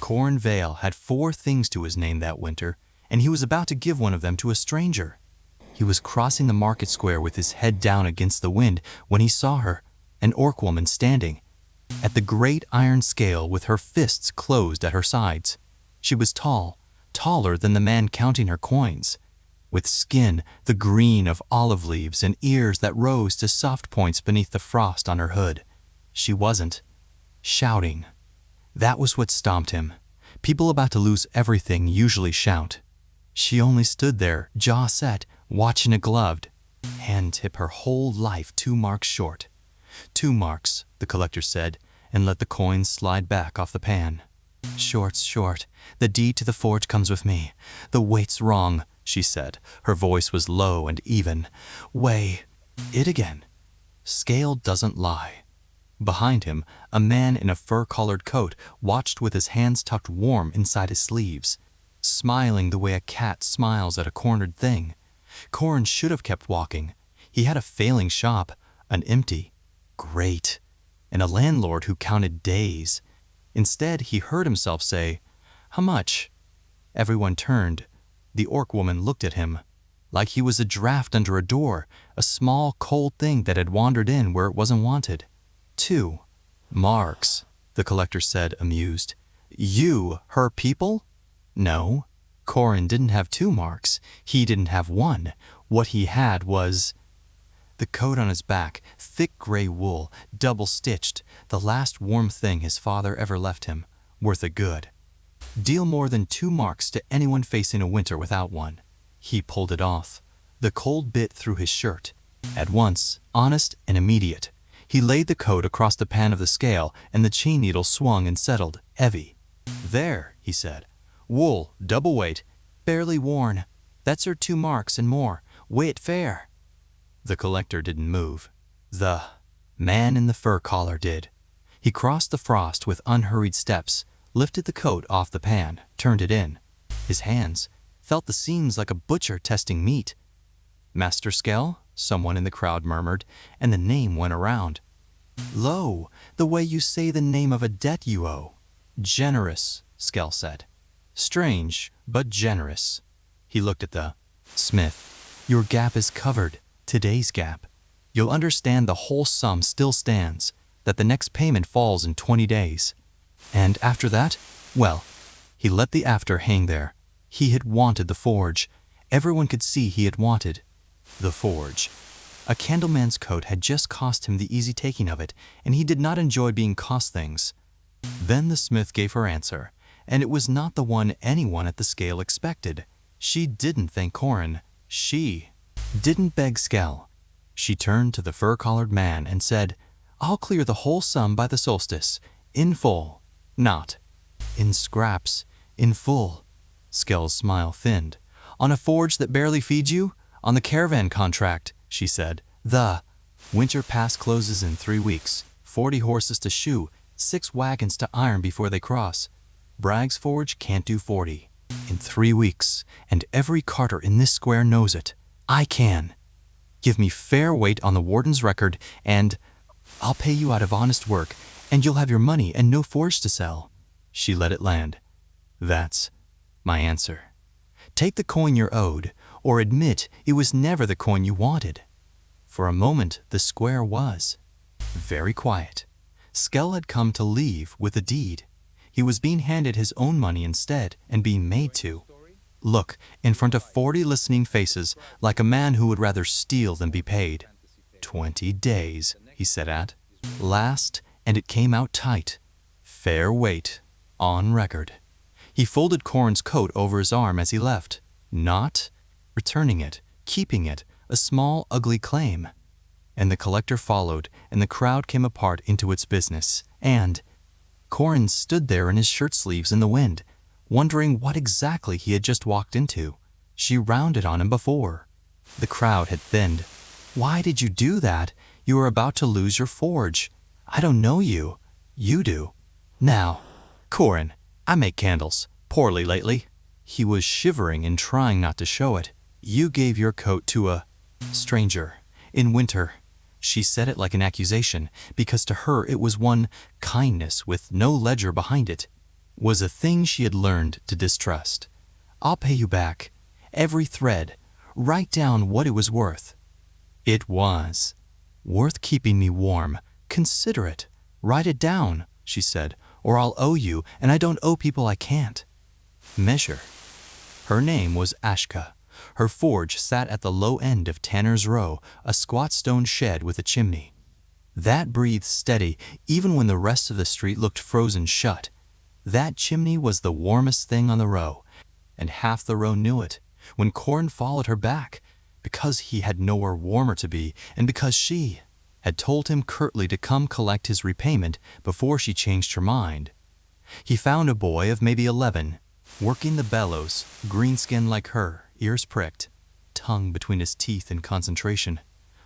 Corin Vale had 4 things to his name that winter, and he was about to give one of them to a stranger. He was crossing the market square with his head down against the wind when he saw her, an orc woman standing at the great iron scale with her fists closed at her sides. She was tall, taller than the man counting her coins, with skin the green of olive leaves and ears that rose to soft points beneath the frost on her hood. She wasn't shouting. That was what stomped him. People about to lose everything usually shout. She only stood there, jaw set, watching a gloved hand tip her whole life 2 marks short. 2 marks, the collector said, and let the coins slide back off the pan. Short's short. The deed to the forge comes with me. The weight's wrong, she said. Her voice was low and even. Weigh it again. Scale doesn't lie. Behind him, a man in a fur-collared coat watched with his hands tucked warm inside his sleeves, smiling the way a cat smiles at a cornered thing. Corin should have kept walking. He had a failing shop, an empty grate, and a landlord who counted days. Instead, he heard himself say, "How much?" Everyone turned. The orc woman looked at him like he was a draft under a door, a small, cold thing that had wandered in where it wasn't wanted. 2 marks, the collector said, amused. You, her people? No, Corin didn't have 2 marks. He didn't have 1. What he had was the coat on his back, thick gray wool, double-stitched, the last warm thing his father ever left him, worth a good deal more than 2 marks to anyone facing a winter without one. He pulled it off. The cold bit through his shirt. At once, honest and immediate. He laid the coat across the pan of the scale, and the chain needle swung and settled, heavy. There, he said. Wool, double weight, barely worn. That's her 2 marks and more. Weigh it fair. The collector didn't move. The man in the fur collar did. He crossed the frost with unhurried steps, lifted the coat off the pan, turned it in. His hands felt the seams like a butcher testing meat. Master Skell, someone in the crowd murmured, and the name went around. Lo, the way you say the name of a debt you owe. Generous, Skell said. Strange, but generous. He looked at the smith. Your gap is covered, today's gap. You'll understand the whole sum still stands, that the next payment falls in 20 days. And after that, well, he let the after hang there. He had wanted the forge. Everyone could see he had wanted the forge. A candleman's coat had just cost him the easy taking of it, and he did not enjoy being cost things. Then the smith gave her answer, and it was not the one anyone at the scale expected. She didn't thank Corin. She didn't beg Skell. She turned to the fur-collared man and said, I'll clear the whole sum by the solstice, in full, not in scraps, in full. Skell's smile thinned. On a forge that barely feeds you? On the caravan contract, she said. The winter pass closes in 3 weeks. 40 horses to shoe, 6 wagons to iron before they cross. Bragg's forge can't do 40. In 3 weeks, and every carter in this square knows it. I can. Give me fair weight on the warden's record, and I'll pay you out of honest work, and you'll have your money and no forge to sell. She let it land. That's my answer. Take the coin you're owed, or admit it was never the coin you wanted. For a moment, the square was very quiet. Skell had come to leave with a deed. He was being handed his own money instead and being made to look in front of 40 listening faces like a man who would rather steal than be paid. 20 days, he said at last, and it came out tight. Fair weight, on record. He folded Corin's coat over his arm as he left, not returning it, keeping it, a small, ugly claim. And the collector followed, and the crowd came apart into its business, and Corin stood there in his shirt sleeves in the wind, wondering what exactly he had just walked into. She rounded on him before. The crowd had thinned. Why did you do that? You were about to lose your forge. I don't know you. You do. Now, Corin, I make candles. Poorly lately. He was shivering and trying not to show it. You gave your coat to a stranger in winter. She said it like an accusation, because to her it was one kindness with no ledger behind it. was a thing she had learned to distrust. "I'll pay you back. Every thread. Write down what it was worth." It was worth keeping me warm. Consider it. Write it down, she said, "or I'll owe you, and I don't owe people I can't." Measure. Her name was Ashka. Her forge sat at the low end of Tanner's Row, a squat stone shed with a chimney. That breathed steady even when the rest of the street looked frozen shut. That chimney was the warmest thing on the row, and half the row knew it. When Corin followed her back, because he had nowhere warmer to be, and because she had told him curtly to come collect his repayment before she changed her mind. He found a boy of maybe 11, working the bellows, green-skinned like her, ears pricked, tongue between his teeth in concentration.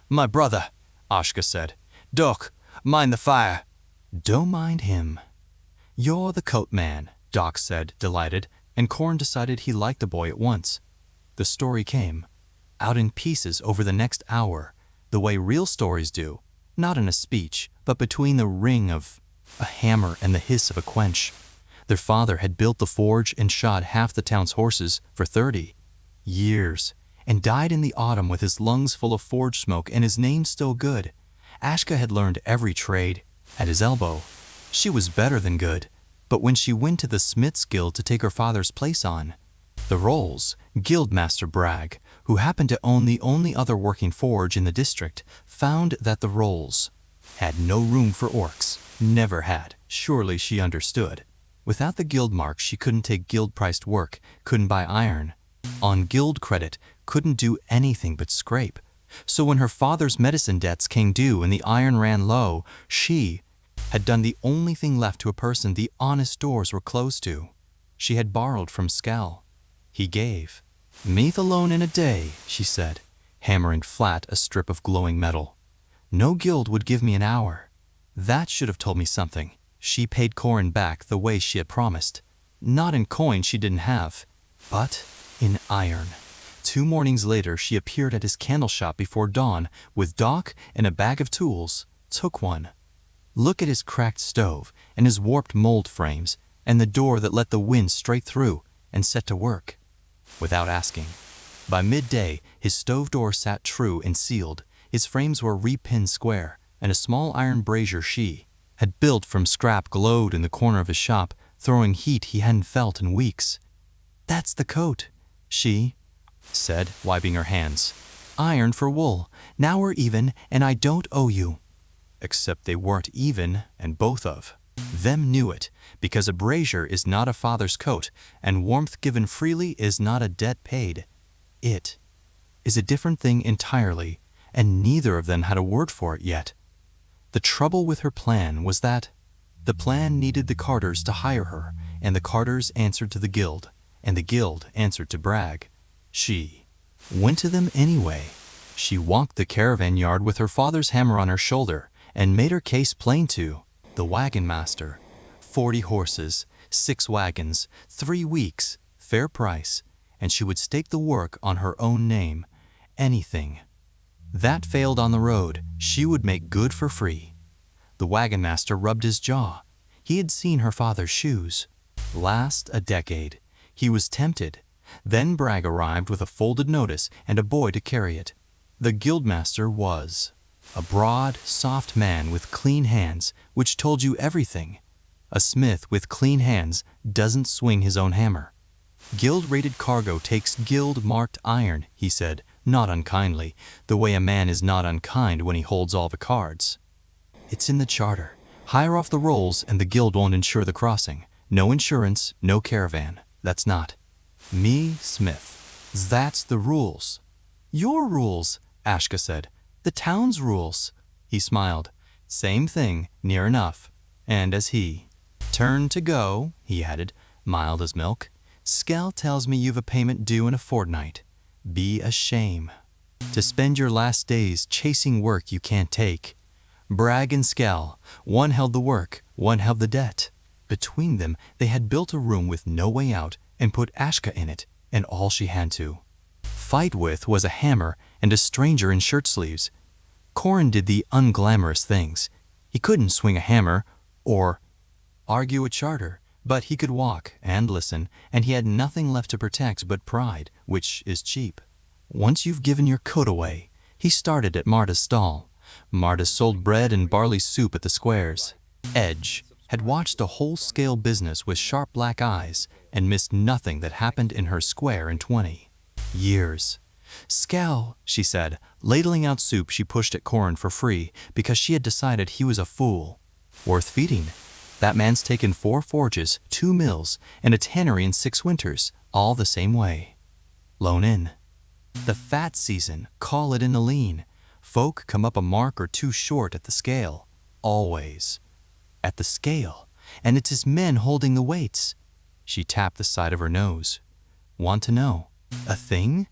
"My brother," Ashka said. "Doc, mind the fire." "Don't mind him." "You're the coat man," Doc said, delighted, and Corin decided he liked the boy at once. The story came, out in pieces over the next hour, the way real stories do, not in a speech, but between the ring of a hammer and the hiss of a quench. Their father had built the forge and shod half the town's horses for 30 years, and died in the autumn with his lungs full of forge smoke and his name still good. Ashka had learned every trade at his elbow. She was better than good, but when she went to the Smith's Guild to take her father's place on the rolls, Guildmaster Bragg, who happened to own the only other working forge in the district, found that the rolls had no room for orcs. Never had. Surely she understood. Without the guild mark, she couldn't take guild-priced work, couldn't buy iron. On guild credit, couldn't do anything but scrape. So when her father's medicine debts came due and the iron ran low, she had done the only thing left to a person the honest doors were closed to. She had borrowed from Skell. He gave. "Meath alone in a day," she said, hammering flat a strip of glowing metal. "No guild would give me an hour." That should have told me something. She paid Corin back the way she had promised. Not in coin she didn't have, but in iron. 2 mornings later she appeared at his candle shop before dawn with Doc and a bag of tools. Took one. Look at his cracked stove and his warped mold frames and the door that let the wind straight through, and set to work. Without asking. By midday his stove door sat true and sealed. His frames were repinned square, and a small iron brazier she had built from scrap glowed in the corner of his shop, throwing heat he hadn't felt in weeks. "That's the coat," she said, wiping her hands. "Iron for wool. Now we're even, and I don't owe you." Except they weren't even, and both of them knew it, because a brazier is not a father's coat, and warmth given freely is not a debt paid. It is a different thing entirely, and neither of them had a word for it yet. The trouble with her plan was that the plan needed the Carters to hire her, and the Carters answered to the guild, and the guild answered to Bragg. She went to them anyway. She walked the caravan yard with her father's hammer on her shoulder and made her case plain to the wagon master. 40 horses, 6 wagons, 3 weeks, fair price, and she would stake the work on her own name. Anything that failed on the road, she would make good for free. The wagon master rubbed his jaw. He had seen her father's shoes last a decade. He was tempted. Then Bragg arrived with a folded notice and a boy to carry it. The guildmaster was a broad, soft man with clean hands, which told you everything. A smith with clean hands doesn't swing his own hammer. Guild-rated cargo takes guild-marked iron, he said, not unkindly, the way a man is not unkind when he holds all the cards. It's in the charter. Hire off the rolls and the guild won't insure the crossing. No insurance, no caravan. That's not me, Smith. That's the rules. Your rules, Ashka said. The town's rules. He smiled. Same thing, near enough. And as he turned to go, he added, mild as milk, Skell tells me you've a payment due in a fortnight. Be a shame to spend your last days chasing work you can't take. Bragg and Skell, one held the work, one held the debt. Between them, they had built a room with no way out and put Ashka in it, and all she had to fight with was a hammer and a stranger in shirt sleeves. Corin did the unglamorous things. He couldn't swing a hammer or argue a charter, But he could walk and listen, and he had nothing left to protect but pride, which is cheap. Once you've given your coat away, he started at Marta's stall. Marta sold bread and barley soup at the squares. Edge had watched the whole scale business with sharp black eyes and missed nothing that happened in her square in 20 years. "Scal," she said, ladling out soup she pushed at Corin for free because she had decided he was a fool. "Worth feeding. That man's taken 4 forges, 2 mills, and a tannery in 6 winters, all the same way. Loan in. The fat season, call it in the lean. Folk come up a mark or 2 short at the scale. Always. At the scale. And it's his men holding the weights." She tapped the side of her nose. "Want to know? A thing?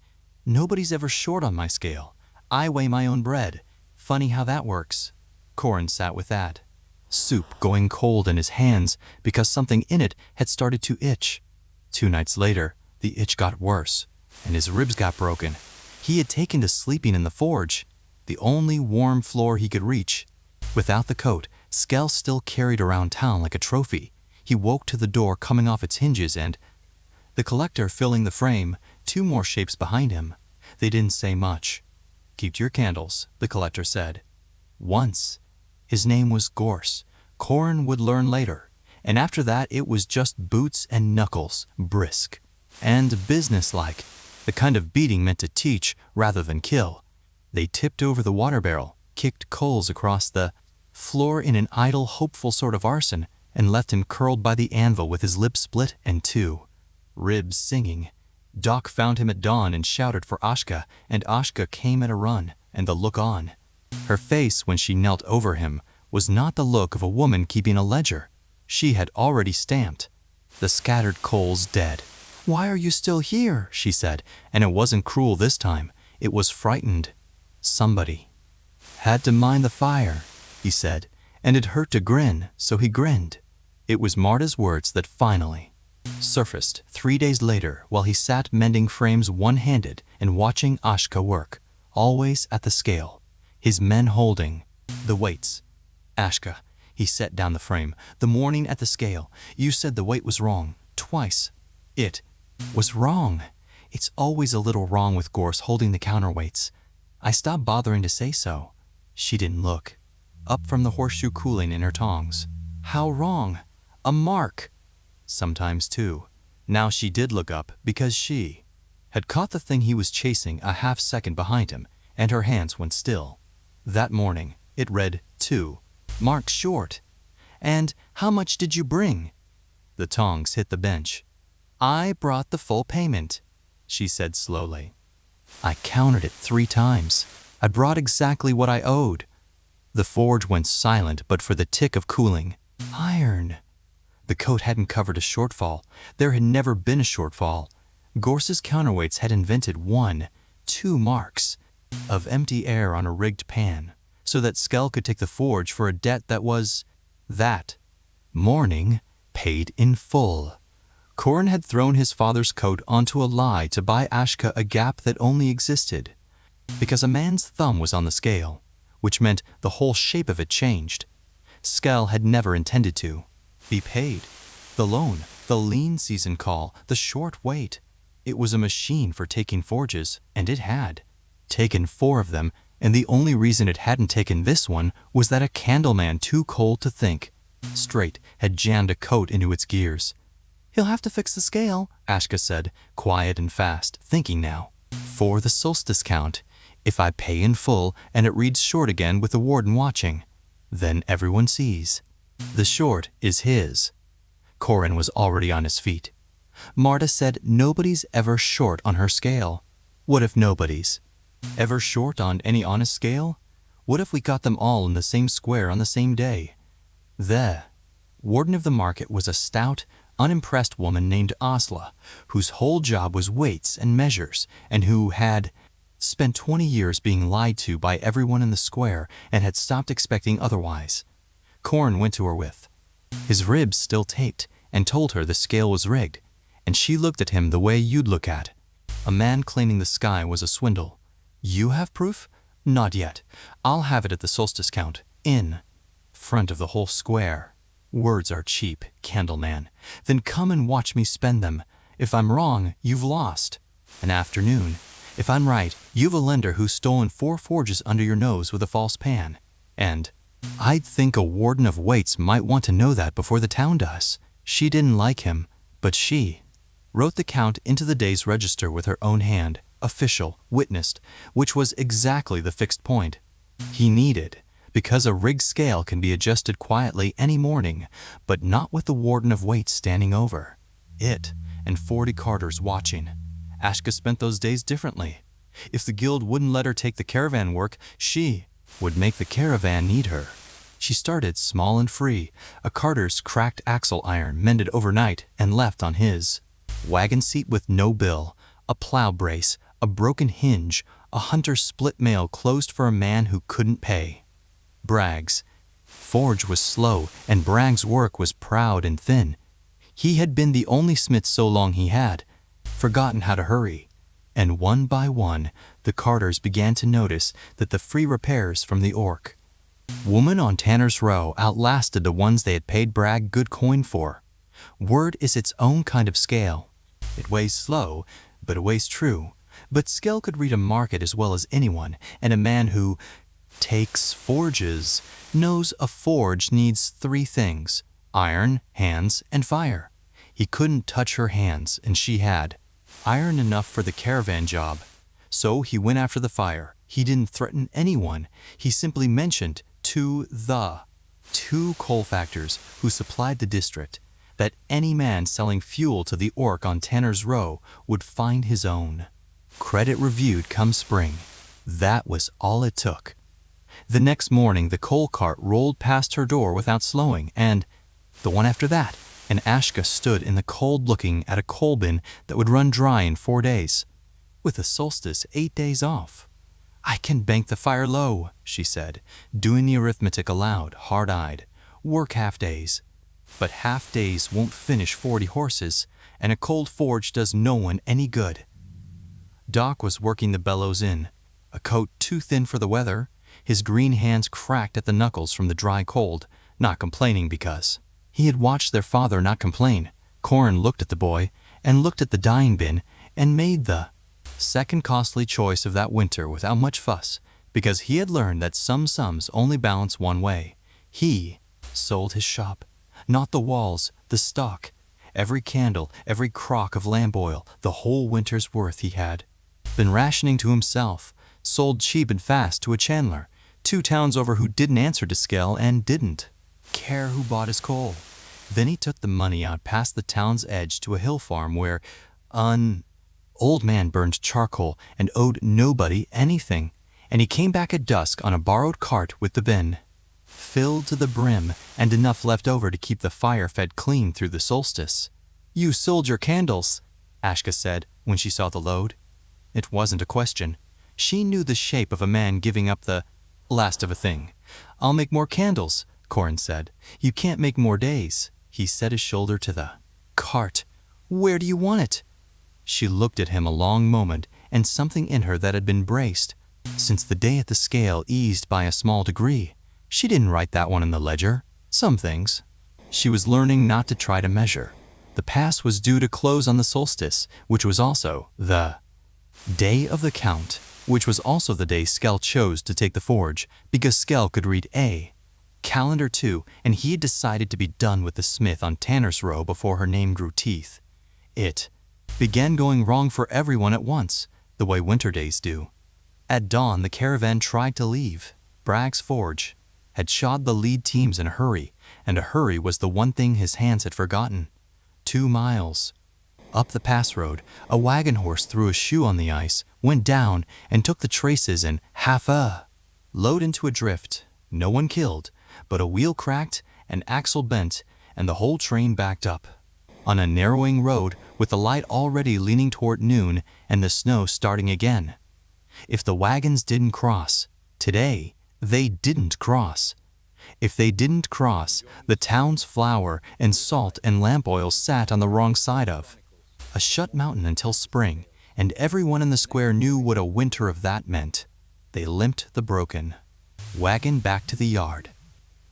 Nobody's ever short on my scale. I weigh my own bread. Funny how that works." Corin sat with that. Soup going cold in his hands because something in it had started to itch. 2 nights later, the itch got worse, and his ribs got broken. He had taken to sleeping in the forge, the only warm floor he could reach. Without the coat, Skell still carried around town like a trophy. He woke to the door coming off its hinges and the collector filling the frame, 2 more shapes behind him. They didn't say much. "Keep to your candles," the collector said. Once. His name was Gorse. Corin would learn later, and after that it was just boots and knuckles, brisk and businesslike, the kind of beating meant to teach rather than kill. They tipped over the water barrel, kicked coals across the floor in an idle, hopeful sort of arson, and left him curled by the anvil with his lips split and 2 ribs singing. Doc found him at dawn and shouted for Ashka, and Ashka came at a run, and the look on her face when she knelt over him was not the look of a woman keeping a ledger. She had already stamped the scattered coals dead. "Why are you still here?" she said, and it wasn't cruel this time. It was frightened. Somebody had to mind the fire, he said, and it hurt to grin, so he grinned. It was Marta's words that finally surfaced 3 days later while he sat mending frames one-handed and watching Ashka work, always at the scale, his men holding the weights. "Ashka," he set down the frame, "the morning at the scale, you said the weight was wrong, twice. It was wrong. It's always a little wrong with Gorse holding the counterweights. I stopped bothering to say so." She didn't look. Up from the horseshoe cooling in her tongs. "How wrong? A mark." Sometimes 2. Now she did look up because she had caught the thing he was chasing a half-second behind him, and her hands went still. That morning, it read 2 marks short. "And how much did you bring?" The tongs hit the bench. "I brought the full payment," she said slowly. "I counted it 3 times. I brought exactly what I owed." The forge went silent but for the tick of cooling. Iron. The coat hadn't covered a shortfall. There had never been a shortfall. Gorse's counterweights had invented 1, 2 marks of empty air on a rigged pan, so that Skell could take the forge for a debt that was, that morning, paid in full. Corin had thrown his father's coat onto a lie to buy Ashka a gap that only existed because a man's thumb was on the scale, which meant the whole shape of it changed. Skell had never intended to be paid. The loan, the lean season call, the short wait. It was a machine for taking forges, and it had taken 4 of them, and the only reason it hadn't taken this one was that a candleman too cold to think straight had jammed a coat into its gears. "He'll have to fix the scale," Ashka said, quiet and fast, thinking now. "For the solstice count, if I pay in full and it reads short again with the warden watching, then everyone sees. The short is his." Corin was already on his feet. Marta said nobody's ever short on her scale. What if nobody's ever short on any honest scale? What if we got them all in the same square on the same day? The warden of the market was a stout, unimpressed woman named Asla, whose whole job was weights and measures, and who had spent 20 years being lied to by everyone in the square and had stopped expecting otherwise. Corin went to her with his ribs still taped and told her the scale was rigged, and she looked at him the way you'd look at a man claiming the sky was a swindle. "You have proof?" "Not yet. I'll have it at the solstice count, in front of the whole square." Words are cheap, Candleman. Then come and watch me spend them. If I'm wrong, you've lost an afternoon. If I'm right, you've a lender who's stolen 4 forges under your nose with a false pan. And I'd think a warden of weights might want to know that before the town does. She didn't like him, but she wrote the count into the day's register with her own hand, official, witnessed, which was exactly the fixed point he needed, because a rigged scale can be adjusted quietly any morning, but not with the warden of weights standing over it and 40 carters watching. Ashka spent those days differently. If the guild wouldn't let her take the caravan work, she would make the caravan need her. She started small and free, a carter's cracked axle iron mended overnight and left on his wagon seat with no bill, a plow brace, a broken hinge, a hunter's split mail closed for a man who couldn't pay. Bragg's forge was slow, and Bragg's work was proud and thin. He had been the only smith so long he had forgotten how to hurry, and one by one the carters began to notice that the free repairs from the orc woman on Tanner's Row outlasted the ones they had paid Bragg good coin for. Word is its own kind of scale. It weighs slow, but it weighs true. But Skell could read a market as well as anyone, and a man who takes forges knows a forge needs 3 things: iron, hands, and fire. He couldn't touch her hands, and she had iron enough for the caravan job. So he went after the fire. He didn't threaten anyone. He simply mentioned to the 2 coal factors who supplied the district that any man selling fuel to the orc on Tanner's Row would find his own credit reviewed come spring. That was all it took. The next morning the coal cart rolled past her door without slowing, and the one after that, and Ashka stood in the cold looking at a coal bin that would run dry in 4 days, with the solstice 8 days off. "I can bank the fire low," she said, doing the arithmetic aloud, hard-eyed. "Work half days. But half days won't finish 40 horses, and a cold forge does no one any good." Doc was working the bellows in, a coat too thin for the weather, his green hands cracked at the knuckles from the dry cold, not complaining because he had watched their father not complain. Corin looked at the boy, and looked at the dyeing bin, and made the second costly choice of that winter without much fuss, because he had learned that some sums only balance one way. He sold his shop, not the walls, the stock, every candle, every crock of lamp oil, the whole winter's worth he had been rationing to himself, sold cheap and fast to a chandler, 2 towns over, who didn't answer to Skell and didn't care who bought his coal. Then he took the money out past the town's edge to a hill farm where an old man burned charcoal and owed nobody anything, and he came back at dusk on a borrowed cart with the bin filled to the brim and enough left over to keep the fire fed clean through the solstice. "You sold your candles," Ashka said when she saw the load. It wasn't a question. She knew the shape of a man giving up the last of a thing. "I'll make more candles," Corin said. "You can't make more days." He set his shoulder to the cart. "Where do you want it?" She looked at him a long moment, and something in her that had been braced since the day at the scale eased by a small degree. She didn't write that one in the ledger. Some things she was learning not to try to measure. The pass was due to close on the solstice, which was also the day of the count, which was also the day Skell chose to take the forge, because Skell could read a calendar too, and he had decided to be done with the smith on Tanner's Row before her name grew teeth. It began going wrong for everyone at once, the way winter days do. At dawn the caravan tried to leave. Bragg's forge had shod the lead teams in a hurry, and a hurry was the one thing his hands had forgotten. 2 miles. Up the pass road, a wagon horse threw a shoe on the ice, went down, and took the traces and half a load into a drift. No one killed, but a wheel cracked, an axle bent, and the whole train backed up on a narrowing road with the light already leaning toward noon and the snow starting again. If the wagons didn't cross, today they didn't cross. If they didn't cross, the town's flour and salt and lamp oil sat on the wrong side of a shut mountain until spring, and everyone in the square knew what a winter of that meant. They limped the broken wagon back to the yard.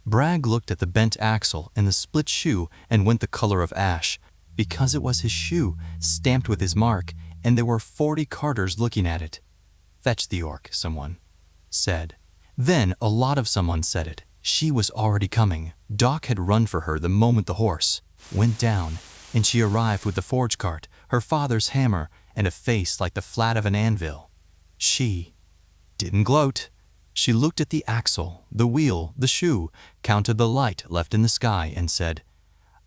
Bragg looked at the bent axle and the split shoe and went the color of ash, because it was his shoe, stamped with his mark, and there were 40 carters looking at it. "Fetch the orc," someone said. Then a lot of someone said it. She was already coming. Doc had run for her the moment the horse went down, and she arrived with the forge cart, her father's hammer, and a face like the flat of an anvil. She didn't gloat. She looked at the axle, the wheel, the shoe, counted the light left in the sky, and said,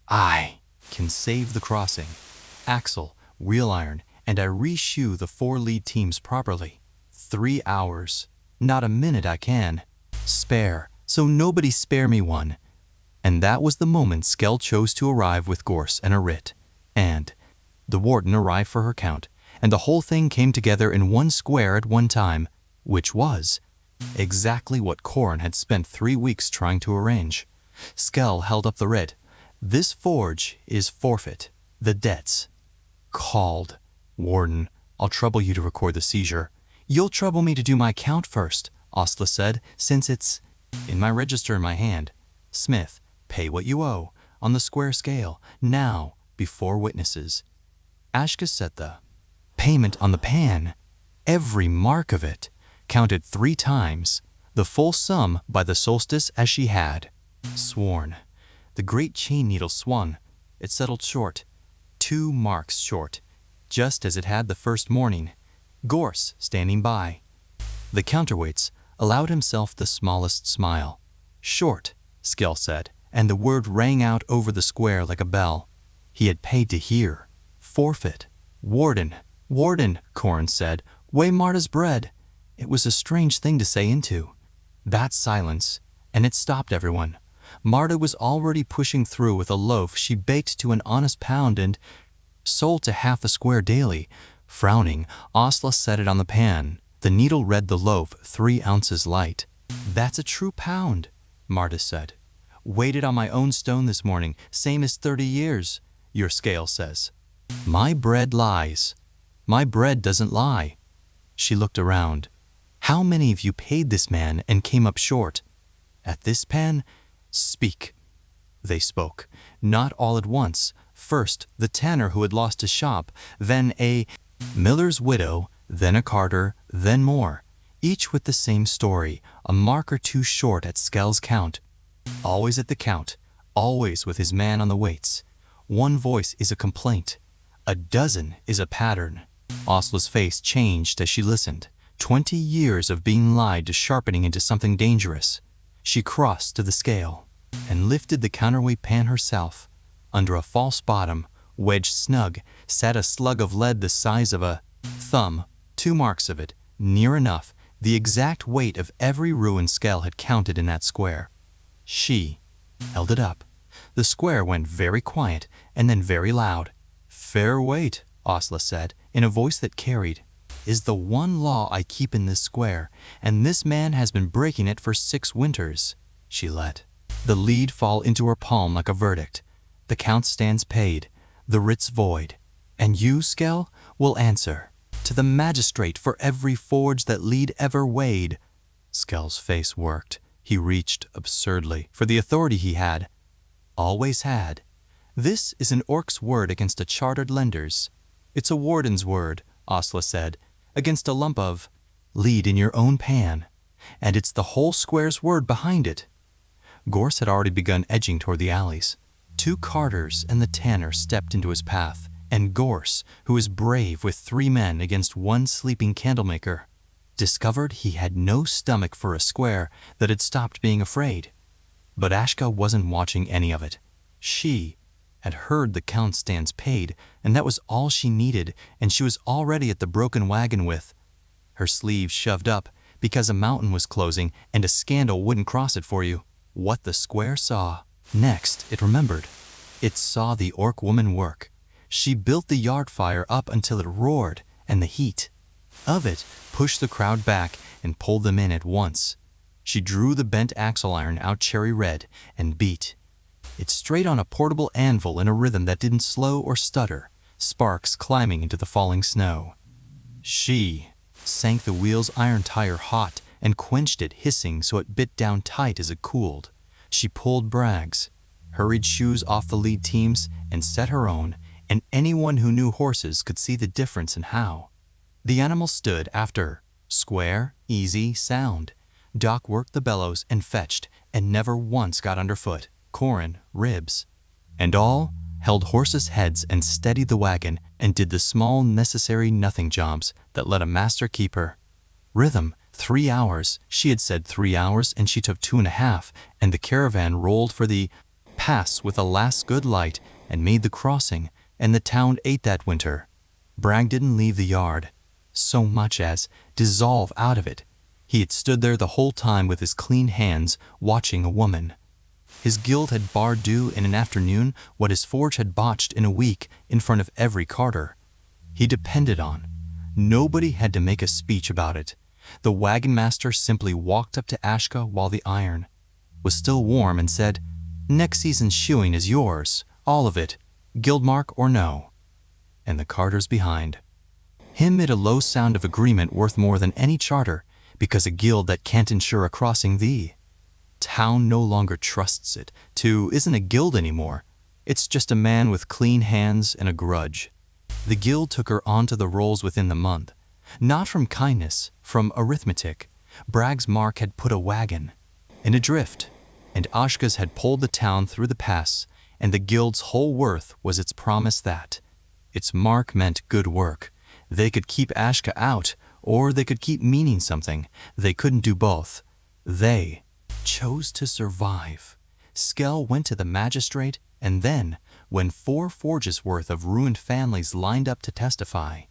"I can save the crossing. Axle, wheel iron, and I reshoe the 4 lead teams properly. 3 hours. Not a minute I can spare, so nobody spare me one." And that was the moment Skell chose to arrive with Gorse and a writ. And the warden arrived for her count, and the whole thing came together in one square at one time, which was exactly what Corin had spent 3 weeks trying to arrange. Skell held up the writ. "This forge is forfeit. The debts called. Warden, I'll trouble you to record the seizure." "You'll trouble me to do my count first," Ostla said, "since it's in my register in my hand." "Smith, pay what you owe, on the square scale, now, before witnesses." Ashka set the payment on the pan, every mark of it, counted 3 times, the full sum by the solstice as she had sworn. The great chain needle swung. It settled short, 2 marks short, just as it had the first morning. Gorse standing by the counterweights allowed himself the smallest smile. "Short," Skell said, and the word rang out over the square like a bell. He had paid to hear. "Forfeit." "Warden, warden," Corin said, "weigh Marta's bread." It was a strange thing to say into that silence, and it stopped everyone. Marta was already pushing through with a loaf she baked to an honest pound and sold to half the square daily. Frowning, Ostla set it on the pan. The needle read the loaf 3 ounces light. "That's a true pound," Marta said. "Weighed it on my own stone this morning, same as 30 years, your scale says." "My bread lies. My bread doesn't lie." She looked around. "How many of you paid this man and came up short? At this pan? Speak." They spoke, not all at once. First, the tanner who had lost his shop, then a miller's widow, then a carter, then more, each with the same story, a mark or 2 short at Skell's count. Always at the count, always with his man on the weights. One voice is a complaint. A dozen is a pattern. Ostla's face changed as she listened. 20 years of being lied to sharpening into something dangerous. She crossed to the scale and lifted the counterweight pan herself. Under a false bottom, wedged snug, sat a slug of lead the size of a thumb, 2 marks of it, near enough, the exact weight of every ruin Skell had counted in that square. She held it up. The square went very quiet and then very loud. "Fair weight," Ostla said, in a voice that carried, "is the one law I keep in this square, and this man has been breaking it for 6 winters." She let the lead fall into her palm like a verdict. "The count stands paid, the writ's void, and you, Skell, will answer to the magistrate for every forge that lead ever weighed." Skell's face worked. He reached absurdly for the authority he had, always had. "This is an orc's word against a chartered lender's." "It's a warden's word," Ostla said, "against a lump of lead in your own pan. And it's the whole square's word behind it." Gorse had already begun edging toward the alleys. 2 carters and the tanner stepped into his path, and Gorse, who was brave with 3 men against 1 sleeping candlemaker, discovered he had no stomach for a square that had stopped being afraid. But Ashka wasn't watching any of it. She had heard the count stands paid, and that was all she needed, and she was already at the broken wagon with her sleeves shoved up because a mountain was closing and a scandal wouldn't cross it for you. What the square saw next, it remembered. It saw the orc woman work. She built the yard fire up until it roared, and the heat of it pushed the crowd back and pulled them in at once. She drew the bent axle iron out cherry red and beat it straight on a portable anvil in a rhythm that didn't slow or stutter, sparks climbing into the falling snow. She sank the wheel's iron tire hot and quenched it hissing so it bit down tight as it cooled. She pulled Bragg's, hurried shoes off the lead teams, and set her own, and anyone who knew horses could see the difference in how. The animal stood after, square, easy, sound. Doc worked the bellows and fetched, and never once got underfoot. Corin, ribs. And all held horses' heads and steadied the wagon and did the small necessary nothing jobs that let a master keep her. Rhythm, 3 hours. She had said 3 hours, and she took 2.5, and the caravan rolled for the pass with a last good light and made the crossing, and the town ate that winter. Bragg didn't leave the yard so much as dissolve out of it. He had stood there the whole time with his clean hands watching a woman. His guild had barred due in an afternoon what his forge had botched in a week in front of every carter. He depended on. Nobody had to make a speech about it. The wagon master simply walked up to Ashka while the iron was still warm and said, "Next season's shoeing is yours, all of it, guild mark or no." And the carters behind him made a low sound of agreement worth more than any charter, because a guild that can't ensure a crossing the town no longer trusts it to isn't a guild anymore. It's just a man with clean hands and a grudge. The guild took her onto the rolls within the month. Not from kindness, from arithmetic. Bragg's mark had put a wagon in a drift, and Ashka's had pulled the town through the pass, and the guild's whole worth was its promise that its mark meant good work. They could keep Ashka out, or they could keep meaning something. They couldn't do both. They chose to survive. Skell went to the magistrate, and then, when 4 forges worth of ruined families lined up to testify,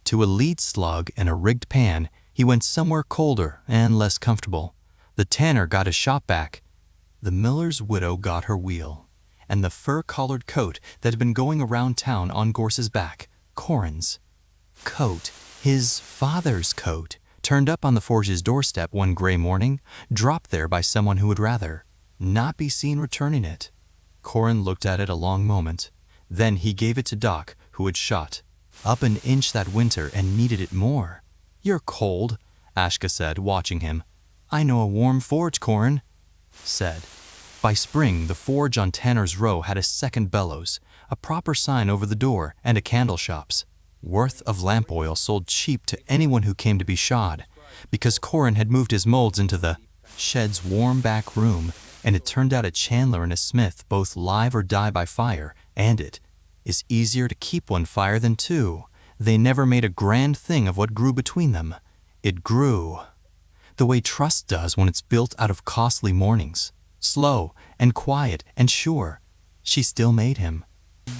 to a lead slug and a rigged pan, he went somewhere colder and less comfortable. The tanner got his shop back. The miller's widow got her wheel, and the fur-collared coat that had been going around town on Gorse's back, Corin's coat, his father's coat, turned up on the forge's doorstep one gray morning, dropped there by someone who would rather not be seen returning it. Corin looked at it a long moment. Then he gave it to Doc, who had shot up an inch that winter and needed it more. "You're cold," Ashka said, watching him. "I know a warm forge," Corin said. By spring, the forge on Tanner's Row had a second bellows, a proper sign over the door, and a candle shop's worth of lamp oil sold cheap to anyone who came to be shod, because Corin had moved his molds into the shed's warm back room, and it turned out a chandler and a smith both live or die by fire, and it is easier to keep one fire than 2. They never made a grand thing of what grew between them. It grew the way trust does when it's built out of costly mornings, slow and quiet and sure. She still made him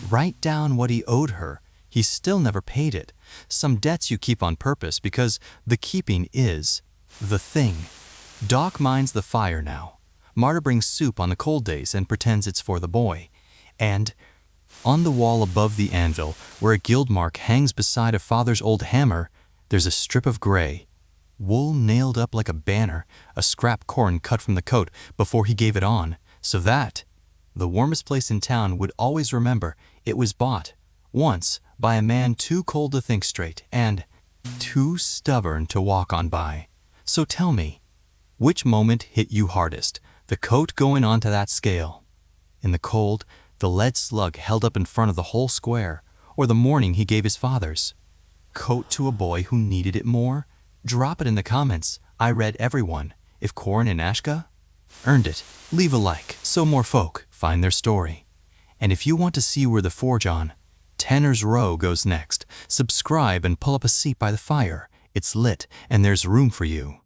write down what he owed her. He still never paid it. Some debts you keep on purpose because the keeping is the thing. Doc minds the fire now. Marta brings soup on the cold days and pretends it's for the boy. And on the wall above the anvil, where a guild mark hangs beside a father's old hammer, there's a strip of gray wool nailed up like a banner, a scrap Corin cut from the coat before he gave it on, so that the warmest place in town would always remember it was bought once by a man too cold to think straight and too stubborn to walk on by. So tell me, which moment hit you hardest? The coat going onto that scale in the cold, the lead slug held up in front of the whole square, or the morning he gave his father's coat to a boy who needed it more? Drop it in the comments. I read everyone. If Corin and Ashka earned it, leave a like so more folk find their story. And if you want to see where the forge on Tanner's Row goes next, subscribe and pull up a seat by the fire. It's lit and there's room for you.